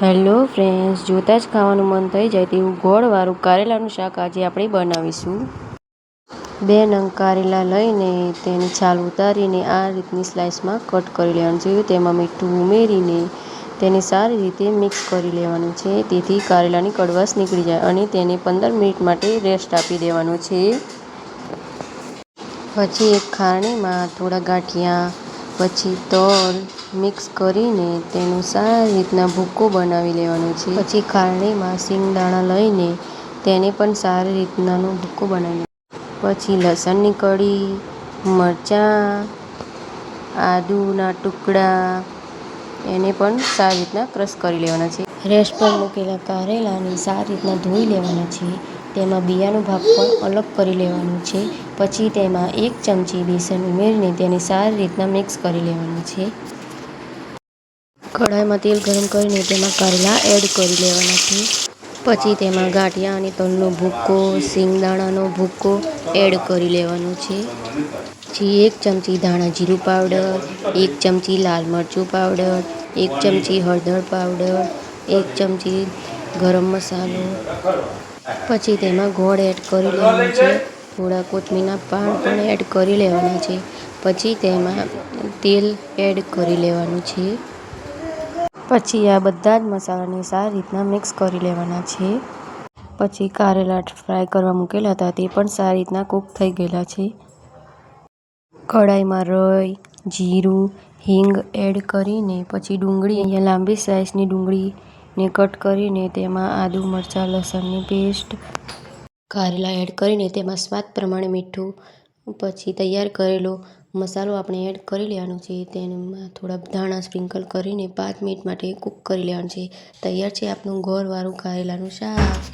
Hello friends, જોતાં જ ખાવાનું મન થઈ જાય તેવું ગોળવાળું કારેલાનું શાક આજે આપણે બનાવીશું. 2 નંગ કારેલા લઈને તેની છાલ ઉતારીને આ રીતની સ્લાઇસમાં કટ કરી લેવાનું છે. તેમાં મીઠું ઉમેરીને તેને સારી રીતે મિક્સ કરી લેવાનું છે, તેથી કારેલાની કડવાશ નીકળી જાય અને તેને 15 મિનિટ માટે રેસ્ટ આપી દેવાનું છે. પછી એક ખારણીમાં થોડા ગાંઠિયા, પછી તલ મિક્સ કરીને તેનો સારી રીતના ભૂકો બનાવી લેવાનો છે. પછી ખારણીમાં સિંગદાણા લઈને તેને પણ સારી રીતનાનો ભૂકો બનાવી લેવાનો. પછી લસણની કળી, મરચાં, આદુના ટુકડા એને પણ સારી રીતના ક્રશ કરી લેવાના છે. રેસ્ટ પર મૂકેલા કારેલાને સારી રીતના ધોઈ લેવાના છે. તેમાં બિયાનો ભાગ પણ અલગ કરી લેવાનો છે. પછી તેમાં 1 ચમચી બેસન ઉમેરીને તેને સારી રીતના મિક્સ કરી લેવાનું છે. કઢાઈમાં તેલ ગરમ કરીને તેમાં કારેલા એડ કરી લેવાના છે. પછી તેમાં ગાંઠિયા અને તલનો ભૂકો, સિંગદાણાનો ભૂકો એડ કરી લેવાનો છે. પછી 1 ચમચી ધાણા જીરું પાવડર, 1 ચમચી લાલ મરચું પાવડર, 1 ચમચી હળદર પાવડર, 1 ચમચી ગરમ મસાલો. પછી તેમાં ગોળ એડ કરી લેવાનો છે. થોડા કોથમીરના પાન પણ એડ કરી લેવાના છે. પછી તેમાં તેલ એડ કરી લેવાનું છે. પછી આ બધા જ મસાલાને સારી રીતના મિક્સ કરી લેવાના છે. પછી કારેલા ફ્રાય કરવા મૂકેલા હતા તે પણ સારી રીતના કૂક થઈ ગયેલા છે. કઢાઈમાં રાઈ, જીરું, હિંગ એડ કરીને પછી ડુંગળી, અહીંયા લાંબી સાઈઝની ડુંગળીને કટ કરીને તેમાં આદુ, મરચાં, લસણની પેસ્ટ, કારેલા એડ કરીને તેમાં સ્વાદ પ્રમાણે મીઠું, પછી તૈયાર કરેલો મસાલો આપણે એડ કરી લેવાનો છે. તેમાં થોડા ધાણા સ્પ્રિંકલ કરીને 5 મિનિટ માટે કૂક કરી લેવાનું છે. તૈયાર છે આપણું ગોળવાળું કારેલાનું શાક.